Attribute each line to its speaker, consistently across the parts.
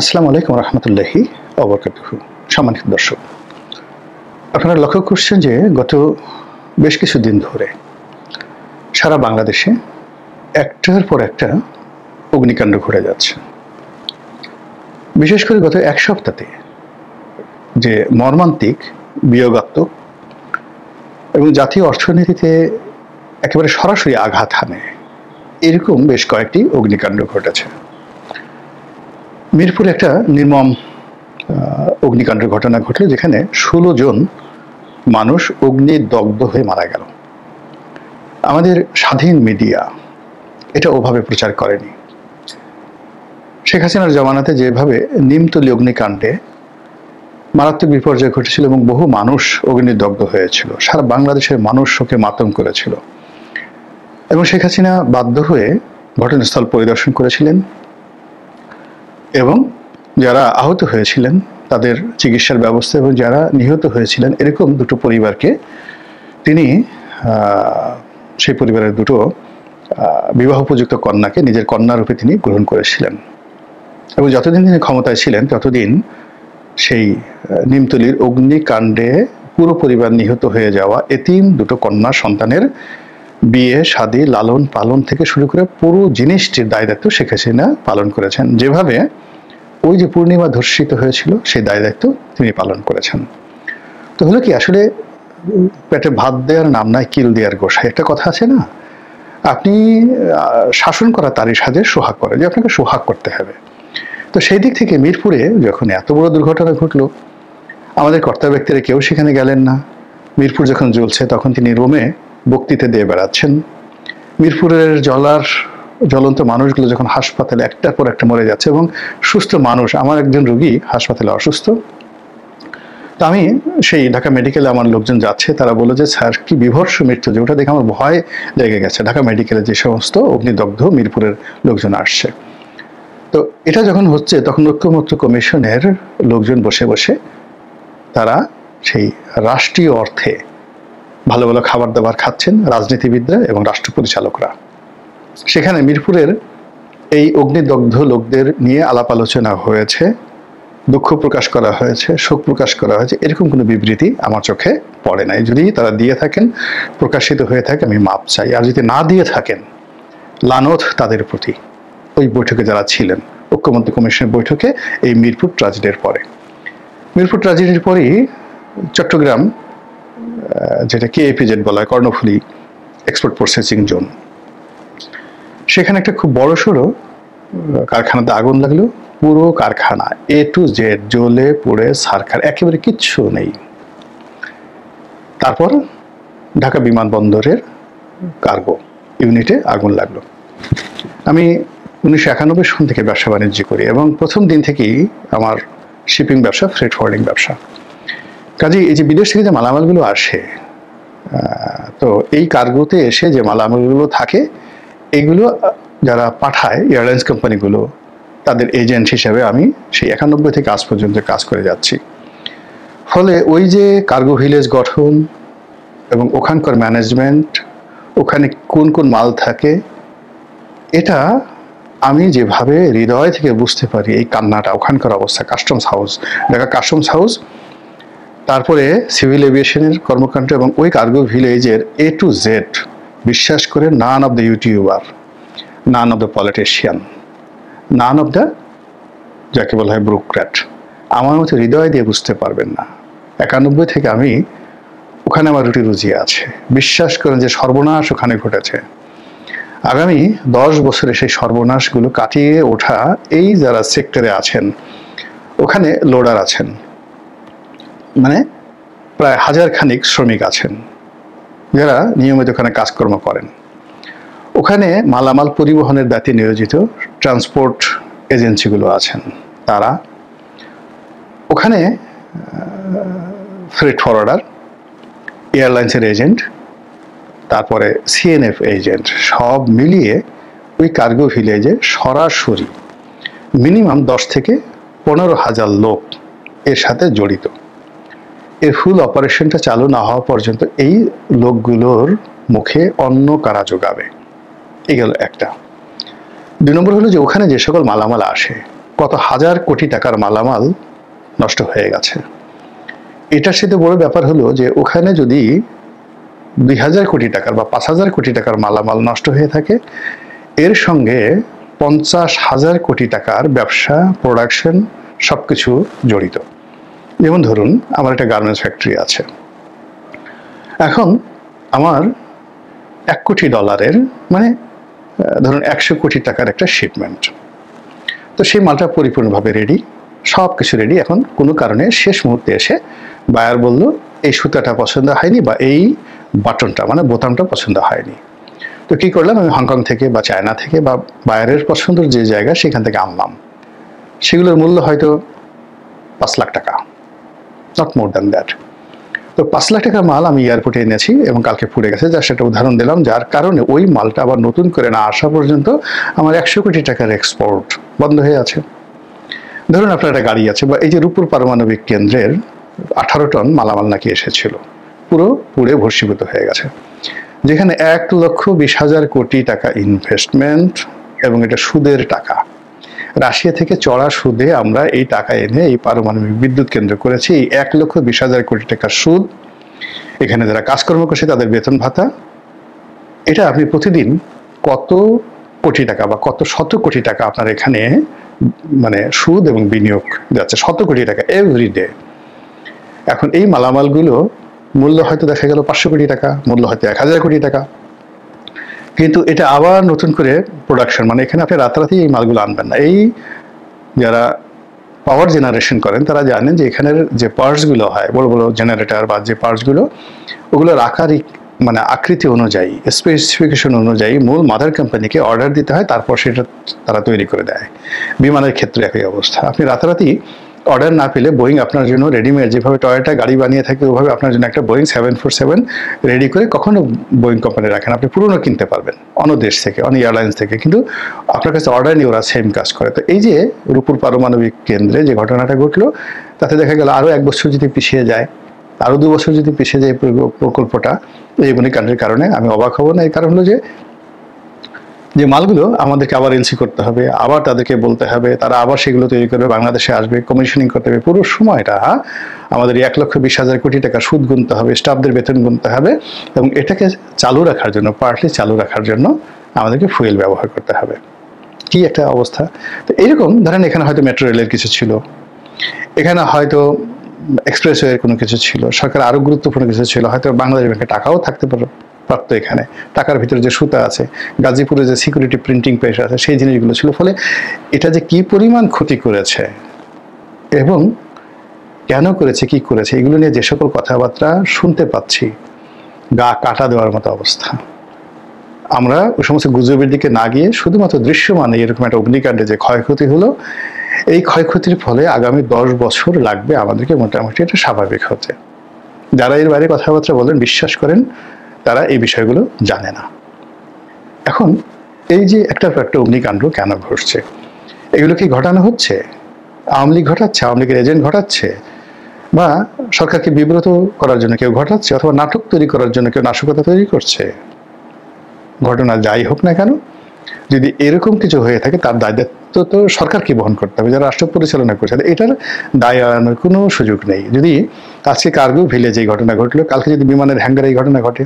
Speaker 1: আসসালামু আলাইকুম রহমতুল্লাহি ওবরকাতুহু। সম্মানিত দর্শক, আপনারা লক্ষ্য করছেন যে গত বেশ কিছুদিন ধরে সারা বাংলাদেশে একটার পর একটা অগ্নিকাণ্ড ঘটে যাচ্ছে। বিশেষ করে গত এক সপ্তাহে যে মর্মান্তিক, বিয়োগাত্মক এবং জাতীয় অর্থনীতিতে একেবারে সরাসরি আঘাত হানে এরকম বেশ কয়েকটি অগ্নিকাণ্ড ঘটেছে। মিরপুরে একটা নির্মম অগ্নিকাণ্ডের ঘটনা ঘটল, যেখানে 16 জন মানুষ অগ্নিদগ্ধ হয়ে মারা গেল। আমাদের স্বাধীন মিডিয়া এটা ওভাবে প্রচার করেনি। শেখ হাসিনার জমানাতে যেভাবে নিমতলী অগ্নিকাণ্ডে মারাত্মক বিপর্যয় ঘটেছিল এবং বহু মানুষ অগ্নিদগ্ধ হয়েছিল, সারা বাংলাদেশের মানুষ শোকে মাতম করেছিল এবং শেখ হাসিনা বাধ্য হয়ে ঘটনাস্থল পরিদর্শন করেছিলেন এবং যারা আহত হয়েছিলেন তাদের চিকিৎসার ব্যবস্থা এবং যারা নিহত হয়েছিলেন এরকম দুটো পরিবারকে তিনি সেই পরিবারের দুটো বিবাহ উপযুক্ত কন্যাকে নিজের কন্যারূপে তিনি গ্রহণ করেছিলেন এবং যতদিন তিনি ক্ষমতায় ছিলেন ততদিন সেই নিমতলীর অগ্নিকাণ্ডে পুরো পরিবার নিহত হয়ে যাওয়া এতিম দুটো কন্যা সন্তানের বিয়ে শাদী, লালন পালন থেকে শুরু করে পুরো জিনিসটির দায় দায়িত্ব শেখ হাসিনা পালন করেছেন। যেভাবে ওই যে পূর্ণিমা ধর্ষিত হয়েছিল সেই দায় দায়িত্ব তিনি পালন করেছেন। তো হলো কি, আসলে পেটে ভাত দেওয়ার নাম নাই কিল দেওয়ার গোসাই, একটা কথা আছে না, আপনি শাসন করা তারই সাজে সোহাগ করে, যে আপনাকে সোহাগ করতে হবে। তো সেই দিক থেকে মিরপুরে যখন এত বড় দুর্ঘটনা ঘটলো, আমাদের কর্তা ব্যক্তিরা কেউ সেখানে গেলেন না। মিরপুর যখন জ্বলছে তখন তিনি রোমে বক্তৃতা দিয়ে বেড়াচ্ছেন। মিরপুরের জ্বলন্ত মানুষগুলো যখন হাসপাতালে একটার পর একটা মরে যাচ্ছে এবং সুস্থ মানুষ, আমার একজন রোগী হাসপাতালে অসুস্থ, তো আমি সেই ঢাকা মেডিকেলে আমার লোকজন যাচ্ছে, তারা বলে যে স্যার কি বিভৎস মৃত্যু, যে ওটা দেখে আমার ভয় লেগে গেছে। ঢাকা মেডিকেলে যে সমস্ত অগ্নিদগ্ধ মিরপুরের লোকজন আসছে, তো এটা যখন হচ্ছে তখন ঐক্যমত্য কমিশনের লোকজন বসে বসে তারা সেই রাষ্ট্রীয় অর্থে ভালো ভালো খাবার দাবার খাচ্ছেন, রাজনীতিবিদরা এবং রাষ্ট্র পরিচালকরা। সেখানে মিরপুরের এই অগ্নিদগ্ধ লোকদের নিয়ে আলাপ আলোচনা হয়েছে, দুঃখ প্রকাশ করা হয়েছে, শোক প্রকাশ করা হয়েছে, এরকম কোনো বিবৃতি আমার চোখে পড়ে নাই। যদি তারা দিয়ে থাকেন, প্রকাশিত হয়ে থাকে, আমি মাপ চাই। আর যদি না দিয়ে থাকেন, লানত তাদের প্রতি। ওই বৈঠকে যারা ছিলেন, ঐক্যমত্য কমিশনের বৈঠকে, এই মিরপুর ট্র্যাজেডির পরেই চট্টগ্রাম, যেটা KAPZ বলা হয়, কর্ণফুলী এক্সপোর্ট প্রসেসিং জোন, সেখানে একটা খুব বড় সড়ো কারখানাতে আগুন লাগলো। পুরো কারখানা A to Z জ্বলে পুড়ে ছারখার, একেবারে কিচ্ছু নেই। তারপর ঢাকা বিমানবন্দরের কার্গো ইউনিটে আগুন লাগলো। আমি 1991 সন থেকে ব্যবসা বাণিজ্য করি এবং প্রথম দিন থেকেই আমার শিপিং ব্যবসা, ফ্রেট ফরওয়ার্ডিং ব্যবসা। কাজেই এই যে বিদেশ থেকে যে মালামালগুলো আসে, তো এই কার্গোতে এসে যে মালামালগুলো থাকে, এগুলো যারা পাঠায় এয়ারলাইন্স কোম্পানিগুলো, তাদের এজেন্ট হিসেবে আমি সেই 91 থেকে আজ পর্যন্ত কাজ করে যাচ্ছি। ফলে ওই যে কার্গো ভিলেজ গঠন এবং ওখানকার ম্যানেজমেন্ট, ওখানে কোন কোন মাল থাকে, এটা আমি যেভাবে হৃদয় থেকে বুঝতে পারি, এই কান্নাটা, ওখানকার অবস্থা, customs house, Dhaka customs house, তারপরে সিভিল এভিয়েশনের কর্মকাণ্ড এবং ওই কার্গো ভিলেজের A to Z, বিশ্বাস করে none of the YouTuber, none of the politician, none of the যাকে বলা হয় ব্রুক্র্যাট, আমার মতো হৃদয় দিয়ে বুঝতে পারবেন না। 91 থেকে আমি ওখানে আমার রুটি রুজি আছে। বিশ্বাস করেন যে সর্বনাশ ওখানে ঘটেছে। আগামী 10 বছরে সেই সর্বনাশগুলো কাটিয়ে ওঠা এই যারা সেক্টরে আছেন, ওখানে লোডার আছেন, মানে প্রায় 1000 খানিক শ্রমিক আছেন যারা নিয়মিত ওখানে কাজকর্ম করেন। ওখানে মালামাল পরিবহনের দায়িত্বে নিয়োজিত ট্রান্সপোর্ট এজেন্সিগুলো আছেন, তারা ওখানে ফ্রেট ফরওয়ার্ডার, এয়ারলাইন্সের এজেন্ট, তারপরে CNF এজেন্ট, সব মিলিয়ে ওই কার্গো ভিলেজে সরাসরি মিনিমাম 10 থেকে 15,000 লোক এর সাথে জড়িত। এর ফুল অপারেশনটা চালু না হওয়া পর্যন্ত এই লোকগুলোর মুখে অন্ন কারা যোগাবে, এই গেল একটা। 2 নম্বর হলো যে ওখানে যে সকল মালামাল আসে, কত হাজার কোটি টাকার মালামাল নষ্ট হয়ে গেছে। এটার সাথে বড় ব্যাপার হলো যে ওখানে যদি 2000 কোটি টাকার বা 5000 কোটি টাকার মালামাল নষ্ট হয়ে থাকে, এর সঙ্গে 50,000 কোটি টাকার ব্যবসা, প্রোডাকশন সবকিছু জড়িত। যেমন ধরুন আমার একটা গার্মেন্টস ফ্যাক্টরি আছে, এখন আমার $1 কোটি মানে ধরুন 100 কোটি টাকার একটা শিপমেন্ট। তো সেই মালটা পরিপূর্ণভাবে রেডি, সব কিছু রেডি। এখন কোনো কারণে শেষ মুহূর্তে এসে বায়ার বলল এই সুতাটা পছন্দ হয়নি বা এই বাটনটা মানে বোতামটা পছন্দ হয়নি। তো কি করলাম, আমি হংকং থেকে বা চায়না থেকে বা বায়ারের পছন্দের যে জায়গা সেখান থেকে আনলাম। সেগুলোর মূল্য হয়তো 5 লাখ টাকা, নট মোর দ্যান দ্যাট। তো 5 লাখ টাকার মাল আমি এয়ারপোর্টে এনেছি এবং কালকে পুড়ে গেছে, যার সেটা উদাহরণ দিলাম, যার কারণে ওই মালটা আবার নতুন করে না আসা পর্যন্ত আমার 100 কোটি টাকার এক্সপোর্ট বন্ধ হয়ে আছে। ধরুন আপনার একটা গাড়ি আছে, বা এই যে রূপপুর পারমাণবিক কেন্দ্রের 18 টন মালামাল নাকি এসেছিল, পুরো পুড়ে ভস্মীভূত হয়ে গেছে, যেখানে 1,20,000 কোটি টাকা ইনভেস্টমেন্ট এবং এটা সুদের টাকা। রাশিয়া থেকে চড়া সুদে আমরা এই টাকা এনে এই পারমাণবিক বিদ্যুৎ কেন্দ্র করেছি। এই 1,20,000 কোটি টাকার সুদ, এখানে যারা কাজকর্ম করছে তাদের বেতন ভাতা, এটা আপনি প্রতিদিন কত কোটি টাকা বা কত শত কোটি টাকা আপনার এখানে মানে সুদ এবং বিনিয়োগ যাচ্ছে, শত কোটি টাকা এভরিডে। এখন এই মালামালগুলো মূল্য হয়তো দেখা গেল 500 কোটি টাকা, মূল্য হয়তো 1000 কোটি টাকা, কিন্তু এটা আবার নতুন করে প্রোডাকশন, মানে এখানে আপনি রাতারাতি এই মালগুলো আনবেন না। এই যারা পাওয়ার জেনারেশন করেন তারা জানেন যে এখানের যে পার্টসগুলো হয়, বড় বড় জেনারেটর বা যে পার্টসগুলো, ওগুলোর আকার মানে আকৃতি অনুযায়ী, স্পেসিফিকেশন অনুযায়ী মূল মাদার কোম্পানিকে অর্ডার দিতে হয়, তারপর সেটা তারা তৈরি করে দেয়। বিমানের ক্ষেত্রে একই অবস্থা, আপনি রাতারাতি অর্ডার না পেলে বোয়িং আপনার জন্য রেডিমেড, যেভাবে টয়োটা গাড়ি বানিয়ে থাকে ওভাবে আপনার জন্য একটা বোয়িং 747 রেডি করে কখনো বোয়িং কোম্পানি রাখেন। আপনি পুরনো কিনতে পারবেন অন্য দেশ থেকে, অন্য এয়ারলাইন্স থেকে, কিন্তু আপনার কাছে অর্ডার নিয়ে ওরা সেম কাজ করে। তো এই যে রূপপুর পারমাণবিক কেন্দ্রে যে ঘটনাটা ঘটলো, তাতে দেখা গেল আরও 1 বছর যদি পিছিয়ে যায়, আরও 2 বছর যদি পিছিয়ে যায় প্রকল্পটা এই অগ্নিকাণ্ডের কারণে, আমি অবাক হব না। এই কারণ হলো যে মালগুলো আমাদেরকে আবার এলসি করতে হবে, আবার তাদেরকে বলতে হবে, তারা আবার সেগুলো তৈরি করবে, বাংলাদেশে আসবে, কমিশনিং করতে হবে, পুরো সময়টা আমাদের 1,20,000 কোটি টাকা সুদ গুনতে হবে, স্টাফদের বেতন গুনতে হবে, এবং এটাকে চালু রাখার জন্য, পার্টলি চালু রাখার জন্য আমাদেরকে ফুয়েল ব্যবহার করতে হবে। কি একটা অবস্থা! তো এইরকম ধরেন এখানে হয়তো মেট্রো রেলের কিছু ছিল, এখানে হয়তো এক্সপ্রেসওয়ের কোনো কিছু ছিল, সরকার আরও গুরুত্বপূর্ণ কিছু ছিল, হয়তো বাংলাদেশ ব্যাংকে টাকাও থাকতে পারতো, এখানে টাকার ভিতরে যে সুতা আছে, গাজীপুরে যে সিকিউরিটি প্রিন্টিং প্রেস আছে, সেই জিনিসগুলো ছিল। ফলে এটা যে কি পরিমাণ ক্ষতি করেছে এবং কেন করেছে, কি করেছে, এগুলো নিয়ে যে সকল কথাবার্তা শুনতে পাচ্ছি, গা কাটা দেওয়ার মতো অবস্থা। আমরা ওই সমস্ত গুজবের দিকে না গিয়ে শুধুমাত্র দৃশ্যমানে এরকম একটা অগ্নিকাণ্ডে যে ক্ষয়ক্ষতি হলো, এই ক্ষয়ক্ষতির ফলে আগামী 10 বছর লাগবে আমাদেরকে মোটামুটি এটা স্বাভাবিক হতে। যারা এর বাইরে কথাবার্তা বলেন, বিশ্বাস করেন, তারা এই বিষয়গুলো জানে না। এখন এই যে একটা অগ্নিকাণ্ড কেন ঘটছে, এগুলো কি ঘটানো হচ্ছে? আওয়ামী লীগ ঘটাচ্ছে, আওয়ামী লীগের এজেন্ট ঘটাচ্ছে, বা সরকারকে বিব্রত করার জন্য কেউ ঘটাচ্ছে, অথবা নাটক তৈরি করার জন্য কেউ নাশকতা তৈরি করছে? ঘটনা যাই হোক না কেন, যদি এরকম কিছু হয়ে থাকে তার দায়িত্ব তো সরকারকে বহন করতে হবে, যারা রাষ্ট্র পরিচালনা করছে। এটার দায় এড়ানোর কোনো সুযোগ নেই। যদি আজকে কার্গো ভিলেজে এই ঘটনা ঘটলো, কালকে যদি বিমানের হ্যাঙ্গারে এই ঘটনা ঘটে,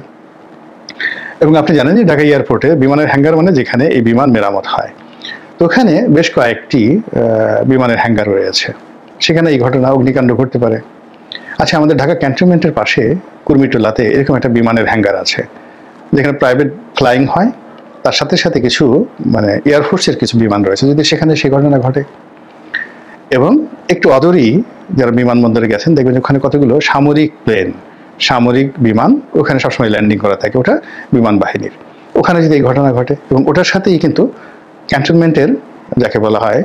Speaker 1: এবং আপনি জানেন যে ঢাকা এয়ারপোর্টে বিমানের হ্যাঙ্গার মানে যেখানে এই বিমান মেরামত হয়, তো ওখানে বেশ কয়েকটি বিমানের হ্যাঙ্গার রয়েছে, সেখানে এই ঘটনা অগ্নিকাণ্ড ঘটতে পারে। আচ্ছা, আমাদের ঢাকা ক্যান্টনমেন্টের পাশে কুর্মিটোলাতে এরকম একটা বিমানের হ্যাঙ্গার আছে, যেখানে প্রাইভেট ফ্লাইং হয়, তার সাথে সাথে কিছু মানে এয়ারফোর্সের কিছু বিমান রয়েছে। যদি সেখানে সেই ঘটনা ঘটে, এবং একটু অদূরেই যারা বিমানবন্দরে গেছেন দেখবেন ওখানে কতগুলো সামরিক প্লেন, সামরিক বিমান ওখানে সবসময় ল্যান্ডিং করা থাকে, ওটা বিমান বাহিনীর। ওখানে যদি এই ঘটনা ঘটে, এবং ওটার সাথেই কিন্তু ক্যান্টনমেন্টের যাকে বলা হয়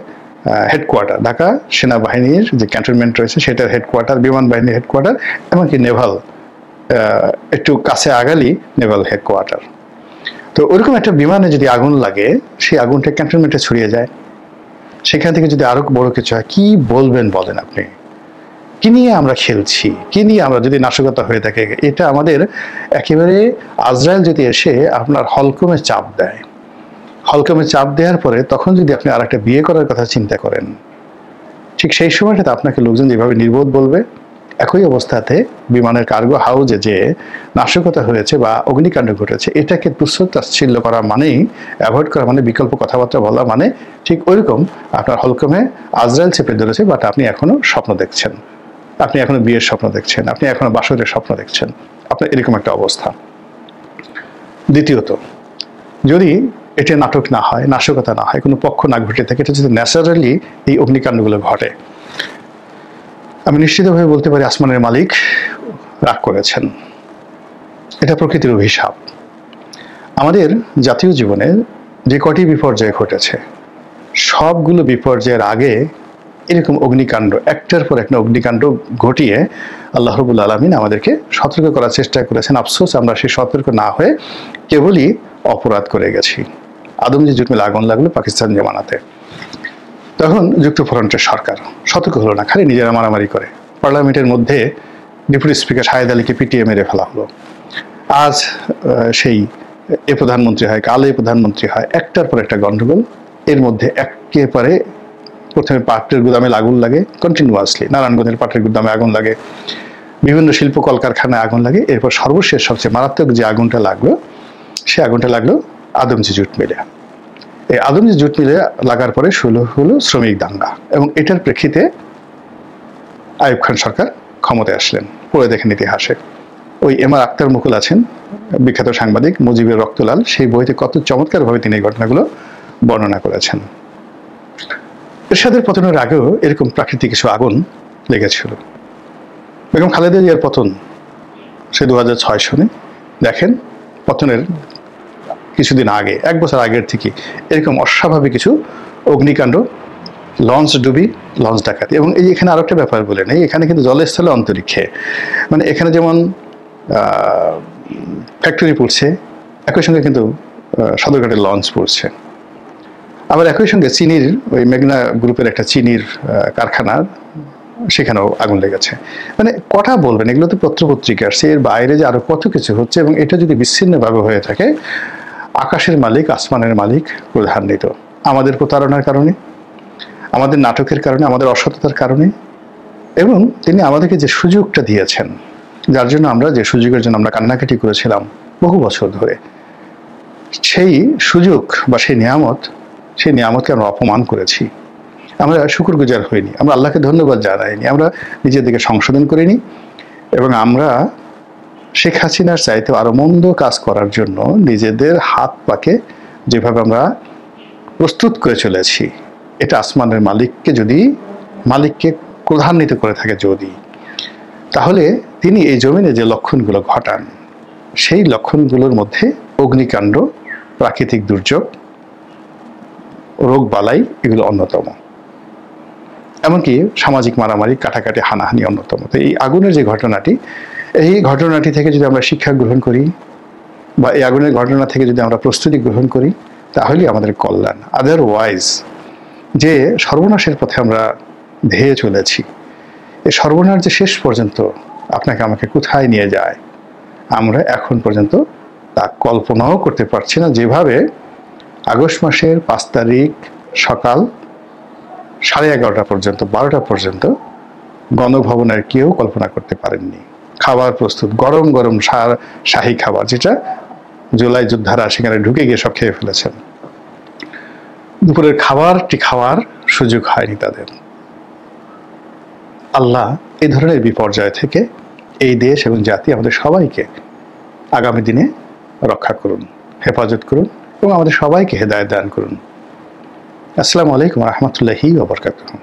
Speaker 1: হেডকোয়ার্টার, ঢাকা সেনাবাহিনীর যে ক্যান্টনমেন্ট রয়েছে সেটার হেডকোয়ার্টার, বিমান বাহিনীর হেডকোয়ার্টার, এমনকি নেভাল একটু কাছে আগালি নেভাল হেডকোয়ার্টার। তো ওরকম একটা বিমানে যদি আগুন লাগে, সেই আগুনটা ক্যান্টনমেন্টে ছড়িয়ে যায়, সেখান থেকে যদি আরো বড় কিছু হয়, কি বলবেন বলেন আপনি? কি নিয়ে আমরা খেলছি, কি নিয়ে আমরা যদি নাশকতা হয়ে থাকে? এটা আমাদের একেবারে আজরায়েল যদি এসে আপনার হলকমে চাপ দেয়, হলকমে চাপ দেওয়ার পরে তখন যদি আপনি আর একটা বিয়ে করার কথা চিন্তা করেন, ঠিক সেই সময়টাতে আপনাকে লোকজন যেভাবে নির্বোধ বলবে, একই অবস্থাতে বিমানের কার্গো হাউজে যে নাশকতা হয়েছে বা অগ্নিকাণ্ড ঘটেছে, এটাকে তুচ্ছ-তাচ্ছিল্য করা মানেই, অ্যাভয়েড করা মানে, বিকল্প কথাবার্তা বলা মানে, ঠিক ওইরকম আপনার হলকমে আজরাইল চেপে ধরেছে, বাট আপনি এখনো স্বপ্ন দেখছেন, আপনি এখনো বিয়ের স্বপ্ন দেখছেন, আপনি এখনো বাসরের স্বপ্ন দেখছেন, আপনার এরকম একটা অবস্থা। দ্বিতীয়ত, যদি এটা নাটক না হয়, নাশকতা না হয়, কোনো পক্ষ না ঘটে থাকে, এটা যদি ন্যাচারালি এই অগ্নিকাণ্ডগুলো ঘটে, আমি নিশ্চিতভাবে বলতে পারি আসমানের মালিক রাগ করেছেন। এটা প্রকৃতির অভিশাপ। আমাদের জাতীয় জীবনে যে কটি বিপর্যয় ঘটেছে, সবগুলো বিপর্যয়ের আগে এরকম অগ্নিকাণ্ড, একটার পর একটা অগ্নিকাণ্ড ঘটিয়ে আল্লাহ রাব্বুল আলামিন আমাদেরকে সতর্ক করার চেষ্টা করেছেন। আফসোস আমরা সেই সতর্ক না হয়ে কেবলই অপরাধ করে গেছি। আদমজি জুট মিলে আগুন লাগলো পাকিস্তান জামানাতে, তখন যুক্তফ্রন্টের সরকার সতর্ক হলো না, খালি নিজেরা মারামারি করে। পার্লামেন্টের মধ্যে ডেপুটি স্পিকার শাহেদ আলীকে পিটিয়ে মেরে ফেলা হলো। আজ সেই এ প্রধানমন্ত্রী হয়, কাল এই প্রধানমন্ত্রী হয়, একটার পর একটা গন্ডগোল। এর মধ্যে একেবারে প্রথমে পাটের গুদামে আগুন লাগে কন্টিনিউয়াসলি, নারায়ণগঞ্জের পাটের গুদামে আগুন লাগে, বিভিন্ন শিল্প কলকারখানায় আগুন লাগে। এরপর সর্বশেষ সবচেয়ে মারাত্মক যে আগুনটা লাগলো, সে আগুনটা লাগলো আদমজি জুট মিলে। এই আদমজি জুট মিলে লাগার পরে শুরু হলো শ্রমিক দাঙ্গা, এবং এটার প্রেক্ষিতে আইয়ুব খান সরকার ক্ষমতায় আসলেন। পড়ে দেখেন ইতিহাসে, ওই এম আর আক্তার মুকুল আছেন, বিখ্যাত সাংবাদিক, মুজিবের রক্তলাল, সেই বইতে কত চমৎকারভাবে তিনি এই ঘটনাগুলো বর্ণনা করেছেন। এরশাদের পতনের আগেও এরকম প্রাকৃতিক কিছু আগুন লেগেছিল। বেগম খালেদা জিয়ার পতন সে 2006 সনে, দেখেন পতনের কিছুদিন আগে, 1 বছর আগের থেকে এরকম অস্বাভাবিক কিছু অগ্নিকাণ্ড, লঞ্চ ডুবি, লঞ্চ ডাকাতি। এবং এই এখানে আরো একটা ব্যাপার বলে নেই, এখানে কিন্তু জলস্থলে অন্তরিক্ষে, মানে এখানে যেমন ফ্যাক্টরি পড়ছে, একই সঙ্গে কিন্তু সদরঘাটের লঞ্চ পড়ছে। আবার একই সঙ্গে চিনির, ওই মেঘনা গ্রুপের একটা চিনির কারখানার, সেখানেও আগুন লেগেছে। মানে কটা বলবেন, এগুলো তো পত্রপত্রিকা আসছে, এর বাইরে যে আরো কত কিছু হচ্ছে। এবং এটা যদি বিচ্ছিন্নভাবে হয়ে থাকে, আকাশের মালিক, আসমানের মালিক প্রধান্বিত। আমাদের প্রতারণার কারণে, আমাদের নাটকের কারণে, আমাদের অসততার কারণে, এবং তিনি আমাদেরকে যে সুযোগটা দিয়েছেন, যার জন্য আমরা, যে সুযোগের জন্য আমরা কান্নাকাটি করেছিলাম বহু বছর ধরে, সেই সুযোগ বা সেই নিয়ামতকে আমরা অপমান করেছি। আমরা শুকরগুজার হইনি, আমরা আল্লাহকে ধন্যবাদ জানাইনি, আমরা নিজেদেরকে সংশোধন করিনি, এবং আমরা শেখ হাসিনার চাইতেও আরো মন্দ কাজ করার জন্য নিজেদের হাত পাকে যেভাবে আমরা প্রস্তুত করে চলেছি, এটা আসমানের মালিককে ক্রোধান্বিত করে থাকে যদি, তাহলে তিনি এই জমিনে যে লক্ষণগুলো ঘটান, সেই লক্ষণগুলোর মধ্যে অগ্নিকাণ্ড, প্রাকৃতিক দুর্যোগ, রোগ বালাই, এগুলো অন্যতম। এমনকি সামাজিক মারামারি, কাটাকাটি, হানাহানি অন্যতম। তো এই আগুনের যে ঘটনাটি, এই ঘটনাটি থেকে যদি আমরা শিক্ষা গ্রহণ করি, বা এই আগুনের ঘটনা থেকে যদি আমরা প্রস্তুতি গ্রহণ করি, তাহলে আমাদের কল্যাণ। আদারওয়াইজ যে সর্বনাশের পথে আমরা ধেয়ে চলেছি, এই সর্বনাশ যে শেষ পর্যন্ত আপনাকে আমাকে কোথায় নিয়ে যায়, আমরা এখন পর্যন্ত তা কল্পনাও করতে পারছি না। যেভাবে আগস্ট মাসের 5 তারিখ সকাল 11:30 পর্যন্ত, 12টা পর্যন্ত গণভবনের কেউ কল্পনা করতে পারেননি। খাবার প্রস্তুত, গরম গরম শাহী খাবার, যেটা জুলাই যোদ্ধারা সেখানে ঢুকে গিয়ে সব খেয়ে ফেলেছেন। দুপুরের খাবারটি খাওয়ার সুযোগ হয়নি তাদের। আল্লাহ এই ধরনের বিপর্যয় থেকে এই দেশ এবং জাতি, আমাদের সবাইকে আগামী দিনে রক্ষা করুন, হেফাজত করুন, এবং আমাদের সবাইকে হেদায়েত দান করুন। আসসালামু আলাইকুম ওয়া রাহমাতুল্লাহি ওয়া বারাকাতুহু।